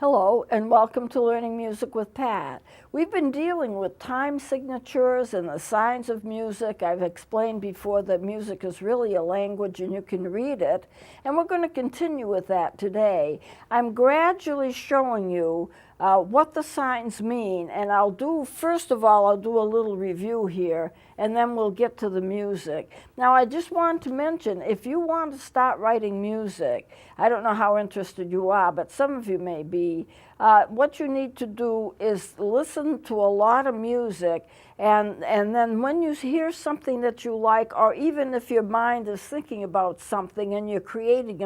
Hello, and welcome to Learning Music with Pat. We've been dealing with time signatures and the signs of music. I've explained before that music is really a language and you can read it, and we're going to continue with that today. I'm gradually showing you what the signs mean, and first of all, I'll do a little review here, and then we'll get to the music. Now, I just want to mention, if you want to start writing music, I don't know how interested you are, but some of you may be, what you need to do is listen to a lot of music, and then when you hear something that you like, or even if your mind is thinking about something and you're creating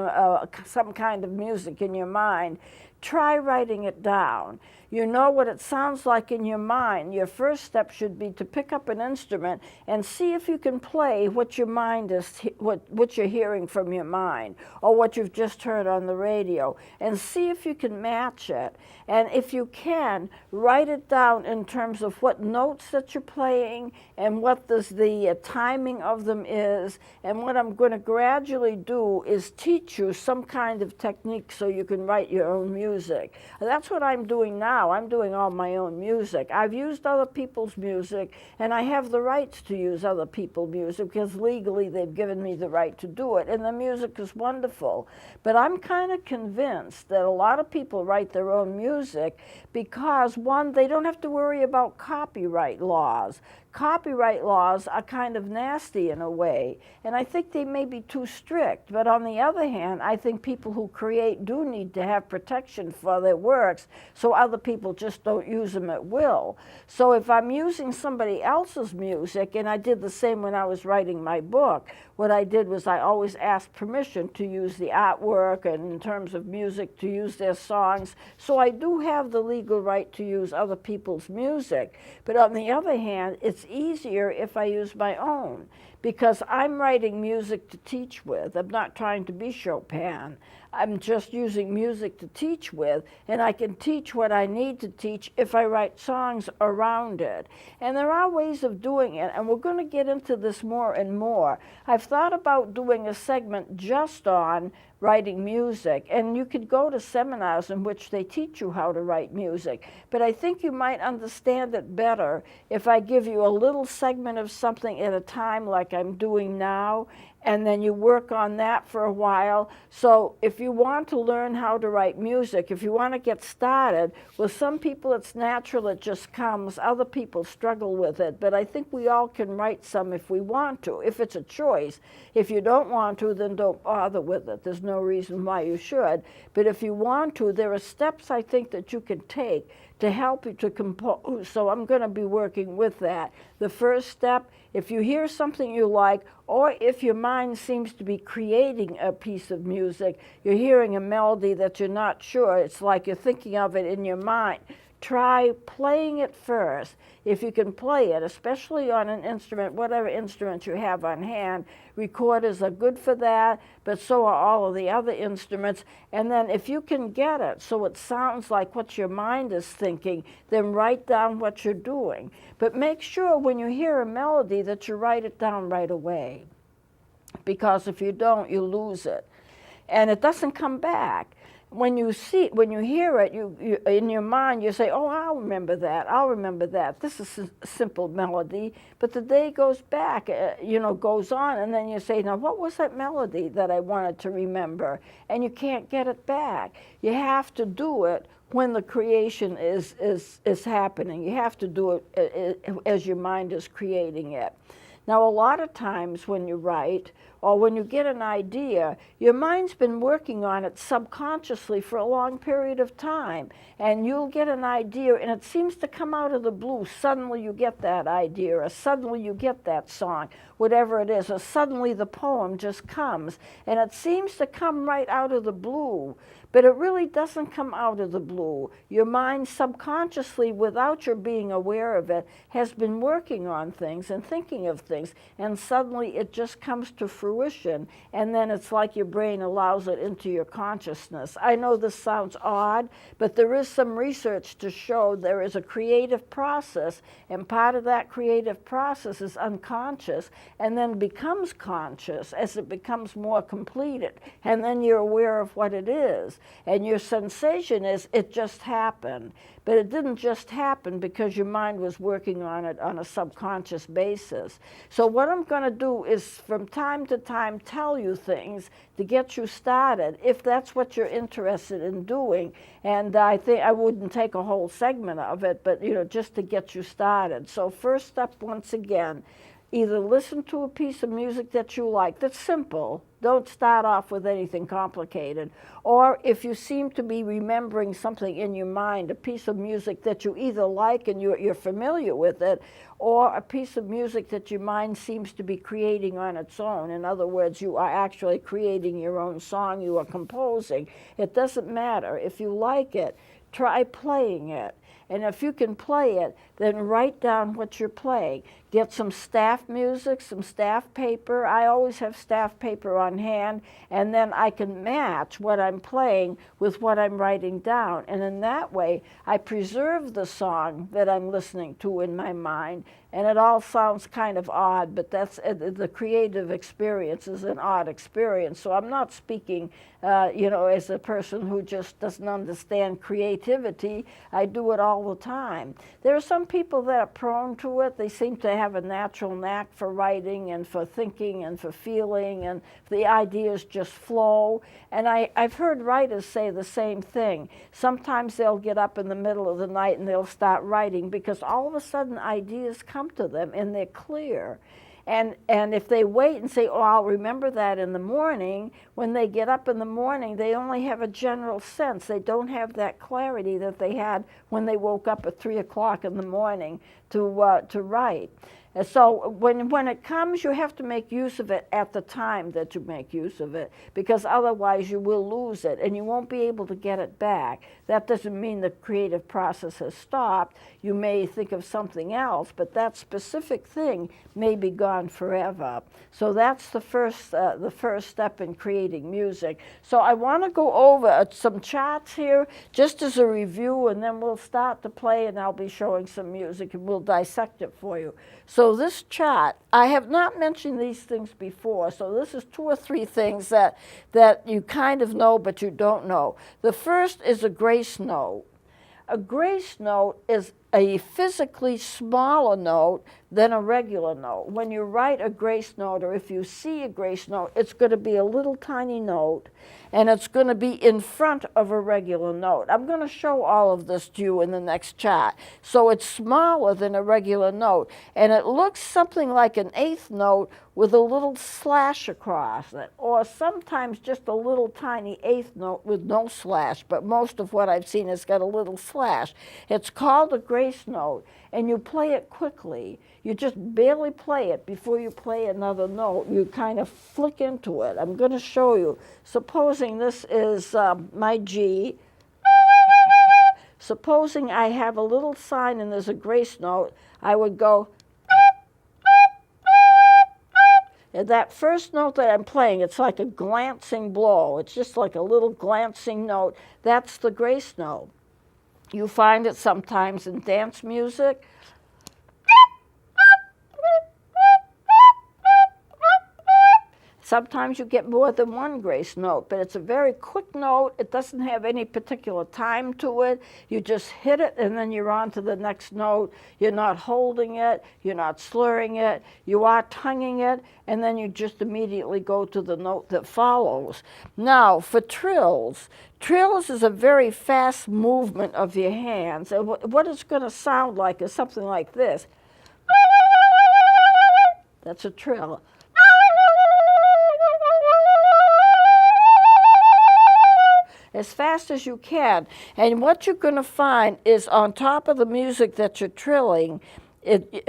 some kind of music in your mind, try writing it down. You know what it sounds like in your mind. Your first step should be to pick up an instrument and see if you can play what your mind is, what you're hearing from your mind, or what you've just heard on the radio, and see if you can match it. And if you can, write it down in terms of what notes that you're playing and what the timing of them is. And what I'm going to gradually do is teach you some kind of technique so you can write your own music. And that's what I'm doing now. I'm doing all my own music. I've used other people's music, and I have the rights to use other people's music because legally they've given me the right to do it, and the music is wonderful. But I'm kind of convinced that a lot of people write their own music because, one, they don't have to worry about copyright laws. Copyright laws are kind of nasty in a way, and I think they may be too strict. But on the other hand, I think people who create do need to have protection for their works so other people just don't use them at will. So if I'm using somebody else's music, and I did the same when I was writing my book, what I did was I always asked permission to use the artwork and in terms of music to use their songs. So I do have the legal right to use other people's music. But on the other hand, it's easier if I use my own because I'm writing music to teach with. I'm not trying to be Chopin. I'm just using music to teach with, and I can teach what I need to teach if I write songs around it. And there are ways of doing it, and we're going to get into this more and more. I've thought about doing a segment just on writing music, and you could go to seminars in which they teach you how to write music, but I think you might understand it better if I give you a little segment of something at a time like I'm doing now, and then you work on that for a while. So if you want to learn how to write music, if you want to get started, with some people it's natural, it just comes. Other people struggle with it, but I think we all can write some if we want to, if it's a choice. If you don't want to, then don't bother with it. There's no reason why you should. But if you want to, there are steps I think that you can take to help you to compose. So I'm going to be working with that. The first step, if you hear something you like, or if your mind seems to be creating a piece of music, you're hearing a melody that you're not sure, it's like you're thinking of it in your mind, try playing it first. If you can play it, especially on an instrument, whatever instrument you have on hand, recorders are good for that, but so are all of the other instruments. And then if you can get it so it sounds like what your mind is thinking, then write down what you're doing. But make sure when you hear a melody that you write it down right away, because if you don't, you lose it. And it doesn't come back. When you hear it, you in your mind, you say, oh, I'll remember that. This is a simple melody. But the day goes back, goes on, and then you say, now, what was that melody that I wanted to remember? And you can't get it back. You have to do it when the creation is happening. You have to do it as your mind is creating it. Now, a lot of times when you write, or when you get an idea, your mind's been working on it subconsciously for a long period of time, and you'll get an idea, and it seems to come out of the blue. Suddenly you get that idea, or suddenly you get that song, whatever it is, or suddenly the poem just comes, and it seems to come right out of the blue, but it really doesn't come out of the blue. Your mind subconsciously, without your being aware of it, has been working on things and thinking of things, and suddenly it just comes to fruition, and then it's like your brain allows it into your consciousness. I know this sounds odd, but there is some research to show there is a creative process, and part of that creative process is unconscious, and then becomes conscious as it becomes more completed, and then you're aware of what it is. And your sensation is it just happened. But it didn't just happen because your mind was working on it on a subconscious basis. So what I'm going to do is from time to time tell you things to get you started, if that's what you're interested in doing. And I think I wouldn't take a whole segment of it, but just to get you started. So first step, once again, either listen to a piece of music that you like that's simple. Don't start off with anything complicated. Or if you seem to be remembering something in your mind, a piece of music that you either like and you're familiar with it, or a piece of music that your mind seems to be creating on its own. In other words, you are actually creating your own song, you are composing. It doesn't matter. If you like it, try playing it. And if you can play it, then write down what you're playing. Get some staff music, some staff paper. I always have staff paper on hand, and then I can match what I'm playing with what I'm writing down. And in that way, I preserve the song that I'm listening to in my mind. And it all sounds kind of odd, but that's the creative experience is an odd experience. So I'm not speaking, as a person who just doesn't understand creativity. I do it all the time. There are some people that are prone to it. They seem to have a natural knack for writing and for thinking and for feeling, and the ideas just flow. And I've heard writers say the same thing. Sometimes they'll get up in the middle of the night and they'll start writing because all of a sudden ideas come to them and they're clear. And if they wait and say, oh, I'll remember that in the morning, when they get up in the morning, they only have a general sense. They don't have that clarity that they had when they woke up at 3 o'clock in the morning to write. And so when it comes, you have to make use of it at the time that you make use of it, because otherwise you will lose it and you won't be able to get it back. That doesn't mean the creative process has stopped. You may think of something else, but that specific thing may be gone forever. So that's the first step in creating music. So I want to go over some charts here just as a review, and then we'll start to play and I'll be showing some music and we'll dissect it for you. So this chart, I have not mentioned these things before, so this is 2 or 3 things that you kind of know but you don't know. The first is a grace note. A grace note is a physically smaller note than a regular note. When you write a grace note, or if you see a grace note, it's going to be a little tiny note, and it's going to be in front of a regular note. I'm going to show all of this to you in the next chart. So it's smaller than a regular note, and it looks something like an 8th note with a little slash across it, or sometimes just a little tiny 8th note with no slash, but most of what I've seen has got a little slash. It's called a grace note, and you play it quickly. You just barely play it before you play another note. You kind of flick into it. I'm going to show you. Supposing this is my G. Supposing I have a little sign and there's a grace note, I would go. And that first note that I'm playing, it's like a glancing blow. It's just like a little glancing note. That's the grace note. You find it sometimes in dance music. Sometimes you get more than one grace note, but it's a very quick note. It doesn't have any particular time to it. You just hit it, and then you're on to the next note. You're not holding it. You're not slurring it. You are tonguing it, and then you just immediately go to the note that follows. Now, for trills, trills is a very fast movement of your hands, and what it's going to sound like is something like this. That's a trill. As fast as you can. And what you're going to find is on top of the music that you're trilling,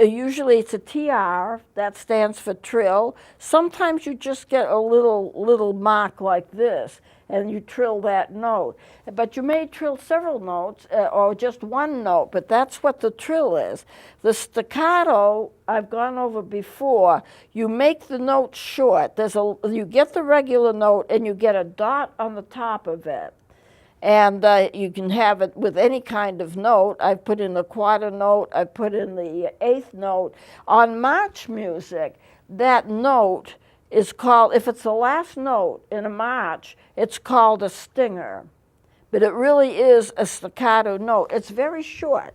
usually it's a TR, that stands for trill. Sometimes you just get a little mark like this, and you trill that note. But you may trill several notes or just one note, but that's what the trill is. The staccato, I've gone over before, you make the note short. You get the regular note and you get a dot on the top of it. And you can have it with any kind of note. I've put in the quarter note, I've put in the 8th note. On march music, that note is called, if it's the last note in a march, it's called a stinger. but it really is a staccato note. It's very short.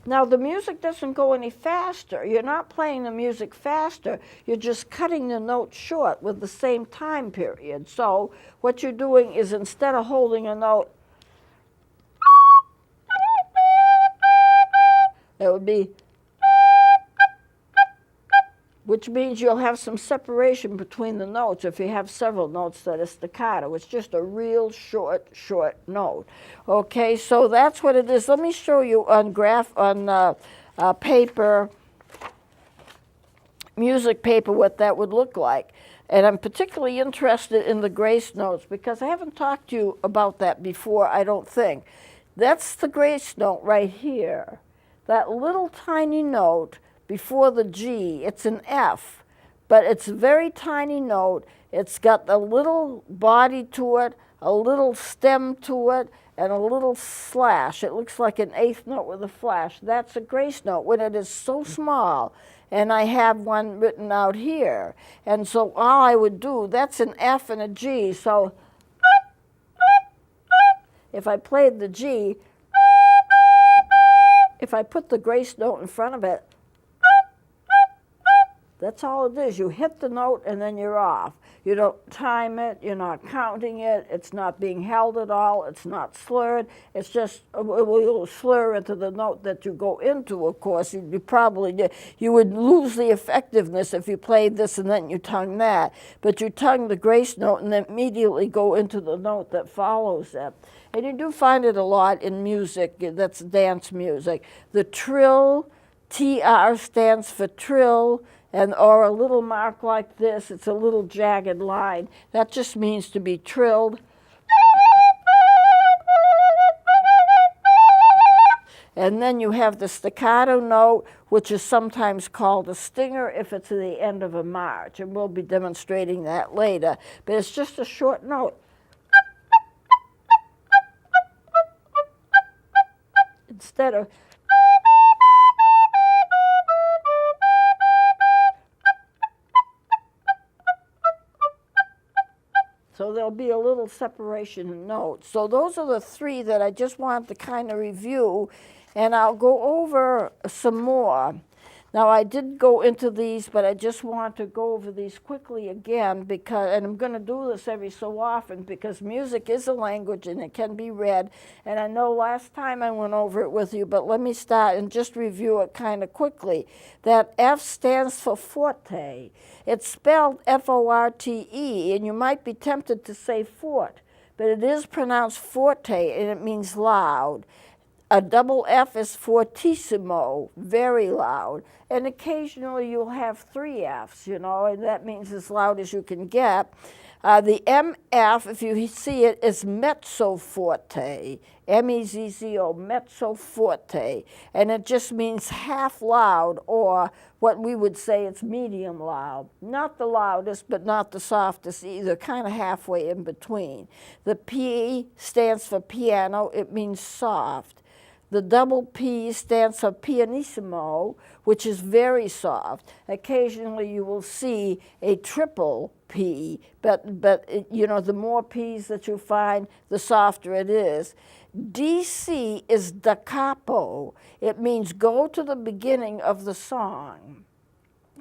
Now, the music doesn't go any faster. You're not playing the music faster. You're just cutting the note short with the same time period. So what you're doing is, instead of holding a note, that would be, which means you'll have some separation between the notes if you have several notes that are staccato. It's just a real short note. Okay, so that's what it is. Let me show you on paper, music paper, what that would look like. And I'm particularly interested in the grace notes because I haven't talked to you about that before, I don't think. That's the grace note right here. That little tiny note before the G, it's an F, but it's a very tiny note. It's got a little body to it, a little stem to it, and a little slash. It looks like an eighth note with a flash. That's a grace note when it is so small. And I have one written out here. And so all I would do, that's an F and a G. So if I played the G, if I put the grace note in front of it, that's all it is. You hit the note and then you're off. You don't time it, you're not counting it, it's not being held at all, it's not slurred, it's just, you'll slur into the note that you go into, of course. You would lose the effectiveness if you played this and then you tongue that. But you tongue the grace note and then immediately go into the note that follows it. And you do find it a lot in music, that's dance music. The trill, TR stands for trill, or a little mark like this, it's a little jagged line. That just means to be trilled. And then you have the staccato note, which is sometimes called a stinger if it's at the end of a march. And we'll be demonstrating that later. But it's just a short note. Instead of... So there'll be a little separation in notes. So those are the three that I just want to kind of review, and I'll go over some more. Now, I did go into these, but I just want to go over these quickly again, and I'm going to do this every so often because music is a language and it can be read. And I know last time I went over it with you, but let me start and just review it kind of quickly. That F stands for forte. It's spelled F-O-R-T-E, and you might be tempted to say fort, but it is pronounced forte, and it means loud. A double F is fortissimo, very loud. And occasionally you'll have three Fs, and that means as loud as you can get. The MF, if you see it, is mezzo forte, M-E-Z-Z-O, mezzo forte. And it just means half loud, or what we would say it's medium loud. Not the loudest, but not the softest either, kind of halfway in between. The P stands for piano, it means soft. The double P stands for pianissimo, which is very soft. Occasionally you will see a triple P, but the more P's that you find, the softer it is. DC is da capo. It means go to the beginning of the song.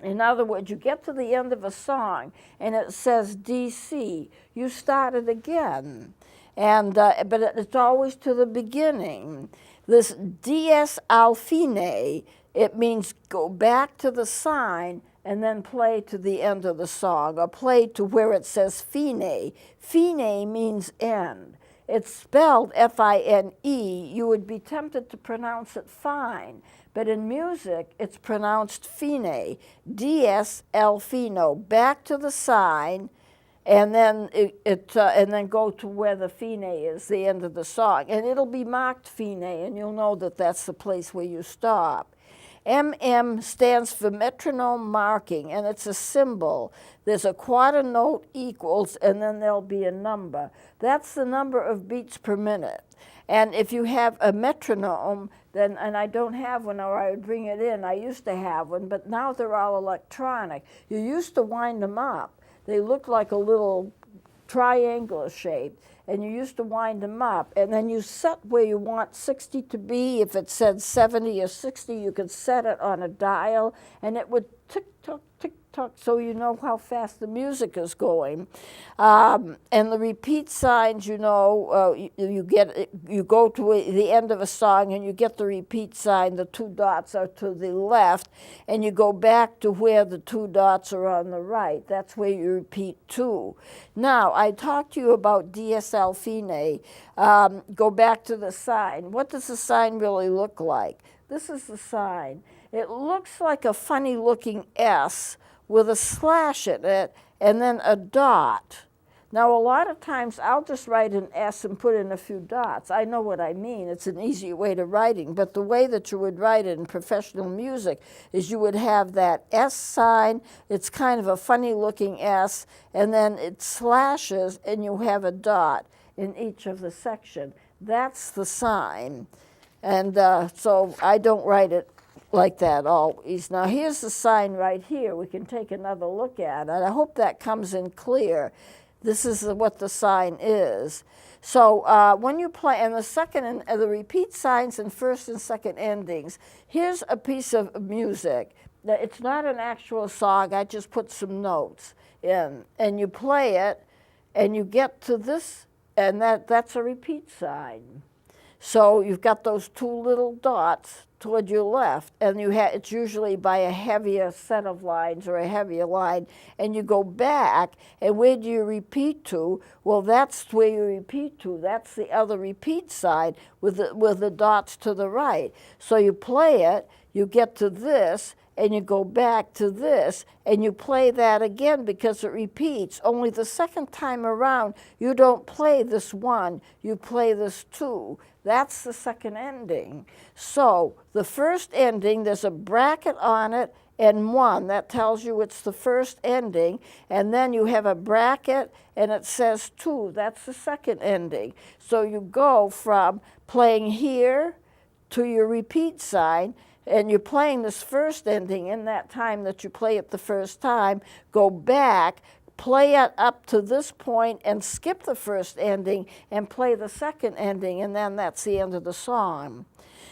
In other words, you get to the end of a song and it says DC. You start it again, but it's always to the beginning. This dies al fine, it means go back to the sign and then play to the end of the song, or play to where it says fine. Fine means end. It's spelled F-I-N-E. You would be tempted to pronounce it fine, but in music it's pronounced fine. Dies al fino, back to the sign, and then and then go to where the fine is, the end of the song. And it'll be marked fine, and you'll know that that's the place where you stop. MM stands for metronome marking, and it's a symbol. There's a quarter note equals, and then there'll be a number. That's the number of beats per minute. And if you have a metronome, then, and I don't have one, or I would bring it in. I used to have one, but now they're all electronic. You used to wind them up. They look like a little triangular shape, and you used to wind them up, and then you set where you want 60 to be. If it said 70 or 60, you could set it on a dial, and it would tick-tock, tick-tock, so you know how fast the music is going. And the repeat signs, you know, you go to the end of a song and you get the repeat sign. The two dots are to the left, and you go back to where the two dots are on the right. That's where you repeat two. Now, I talked to you about dies al fine. Go back to the sign. What does the sign really look like? This is the sign. It looks like a funny looking S with a slash in it and then a dot. Now, a lot of times I'll just write an S and put in a few dots. I know what I mean. It's an easier way to writing, but the way that you would write it in professional music is you would have that S sign. It's kind of a funny looking S, and then it slashes and you have a dot in each of the section. That's the sign. And so I don't write it like that always. Now here's the sign right here. We can take another look at it. I hope that comes in clear. This is what the sign is. So when you play, and the second and the repeat signs and first and second endings, here's a piece of music. It's not an actual song. I just put some notes in, and you play it, and you get to this, and that's a repeat sign. So you've got those two little dots toward your left, and it's usually by a heavier set of lines or a heavier line, and you go back, and where do you repeat to? Well, that's where you repeat to. That's the other repeat side with the dots to the right. So you play it, you get to this, and you go back to this, and you play that again because it repeats. Only the second time around, you don't play this one, you play this two. That's the second ending. So the first ending, there's a bracket on it and one. That tells you it's the first ending. And then you have a bracket and it says two. That's the second ending. So you go from playing here to your repeat sign, and you're playing this first ending in that time that you play it the first time, go back, play it up to this point and skip the first ending and play the second ending, and then that's the end of the song.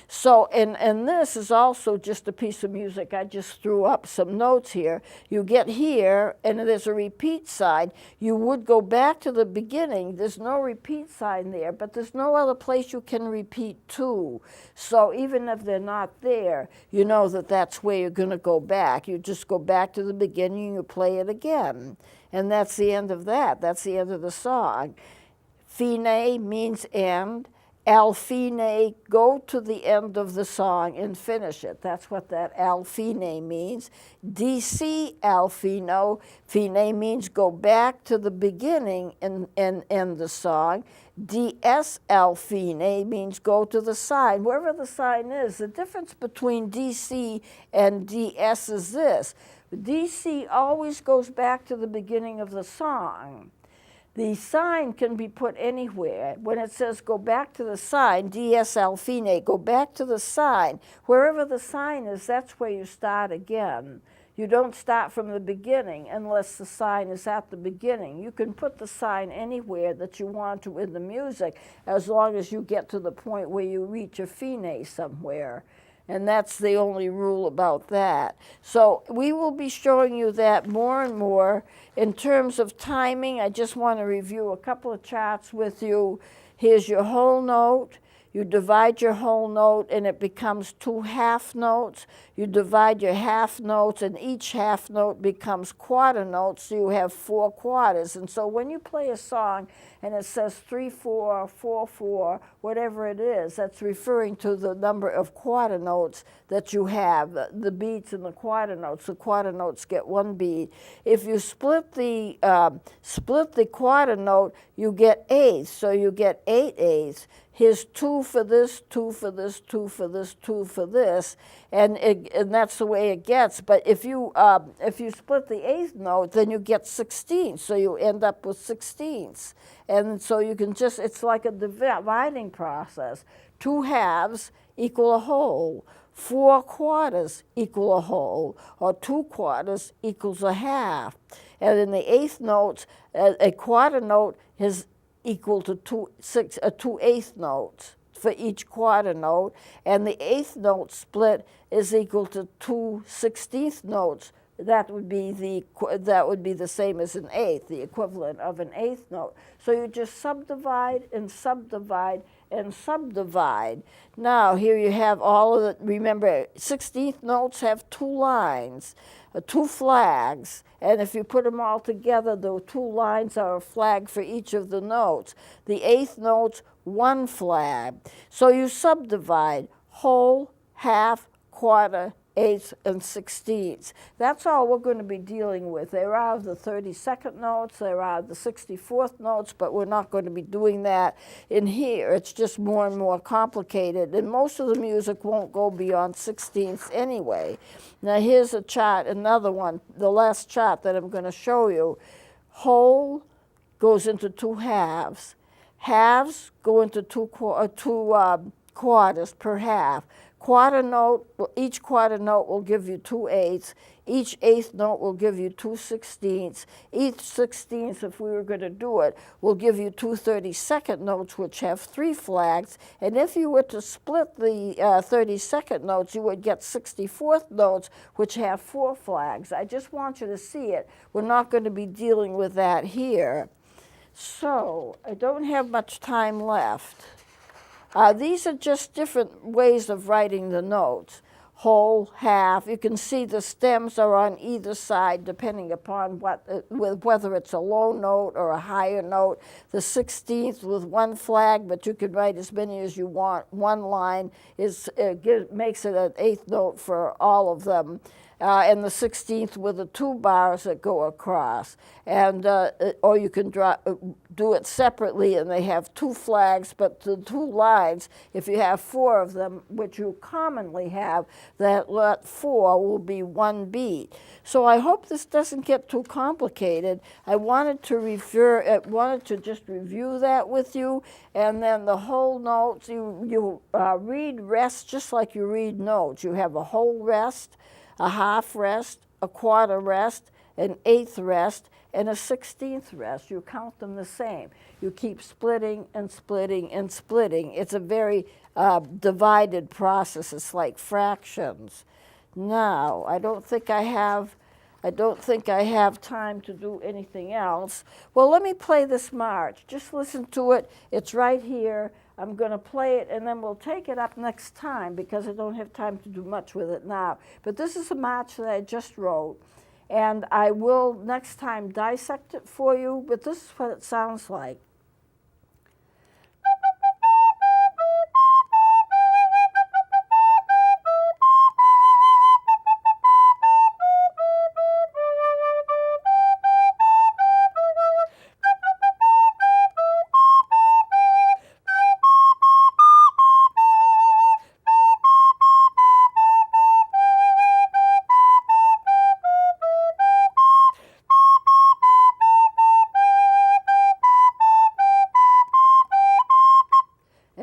So, and this is also just a piece of music. I just threw up some notes here. You get here, and there's a repeat sign. You would go back to the beginning. There's no repeat sign there, but there's no other place you can repeat to. So even if they're not there, you know that that's where you're going to go back. You just go back to the beginning, and you play it again. And that's the end of that. That's the end of the song. Fine means end. Al fine, go to the end of the song and finish it. That's what that al fine means. DC al fino, fine means go back to the beginning and end the song. DS al fine means go to the sign, wherever the sign is. The difference between DC and DS is this. DC always goes back to the beginning of the song. The sign can be put anywhere. When it says go back to the sign, dies al fine, go back to the sign. Wherever the sign is, that's where you start again. You don't start from the beginning unless the sign is at the beginning. You can put the sign anywhere that you want to in the music as long as you get to the point where you reach a fine somewhere. And that's the only rule about that. So we will be showing you that more and more. In terms of timing, I just want to review a couple of charts with you. Here's your whole note. You divide your whole note and it becomes two half notes. You divide your half notes and each half note becomes quarter notes, so you have 4 quarters. And so when you play a song and it says 3/4, 4/4, whatever it is, that's referring to the number of quarter notes that you have, the beats and the quarter notes. The quarter notes get 1 beat. If you split the quarter note, you get eighths, so you get 8 eighths. Here's 2 for this, 2 for this, 2 for this, 2 for this, and that's the way it gets. But if you split the 8th note, then you get 16, so you end up with 16ths. And so you can just, it's like a dividing process. 2 halves equal a whole. 4 quarters equal a whole, or 2 quarters equals a half. And in the eighth notes, a quarter note is equal to 2/8 notes for each quarter note, and the eighth note split is equal to 2/16 notes. That would be the same as an eighth, the equivalent of an eighth note. So you just subdivide and subdivide and subdivide. Now here you have all of the, remember, 16th notes have 2 lines, 2 flags, and if you put them all together, the 2 lines are a flag for each of the notes. The eighth notes, 1 flag. So you subdivide whole, half, quarter, eighths, and sixteenths. That's all we're going to be dealing with. There are the 32nd notes, there are the 64th notes, but we're not going to be doing that in here. It's just more and more complicated, and most of the music won't go beyond sixteenths anyway. Now here's a chart, another one, the last chart that I'm going to show you. Whole goes into 2 halves. Halves go into two quarters per half. Quarter note, each quarter note will give you 2/8. Each eighth note will give you 2/16. Each 16th, if we were going to do it, will give you 2 32nd notes, which have 3 flags. And if you were to split the 32nd notes, you would get 64th notes, which have 4 flags. I just want you to see it. We're not going to be dealing with that here. So I don't have much time left. These are just different ways of writing the notes. Whole, half. You can see the stems are on either side depending upon whether it's a low note or a higher note. The 16th with 1 flag, but you can write as many as you want. 1 line makes it an eighth note for all of them. And the 16th with the 2 bars that go across. And or you can do it separately, and they have 2 flags, but the 2 lines, if you have 4 of them, which you commonly have, that 4 will be 1 beat. So I hope this doesn't get too complicated. I wanted to just review that with you, and then the whole notes, you read rest just like you read notes. You have a whole rest, a half rest, a quarter rest, an eighth rest, and a 16th rest. You count them the same. You keep splitting and splitting and splitting. It's a very divided process. It's like fractions. Now, I don't think I have time to do anything else. Well, let me play this march. Just listen to it. It's right here. I'm going to play it, and then we'll take it up next time because I don't have time to do much with it now. But this is a march that I just wrote, and I will next time dissect it for you, but this is what it sounds like.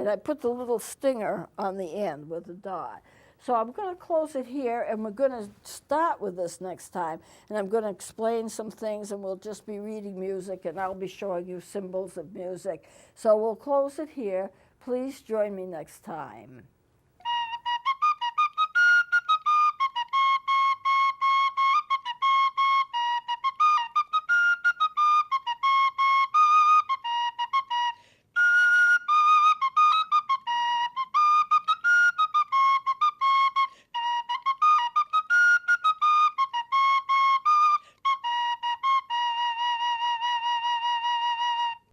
I put the little stinger on the end with the dot. So I'm going to close it here, and we're going to start with this next time, and I'm going to explain some things, and we'll just be reading music, and I'll be showing you symbols of music. So we'll close it here. Please join me next time.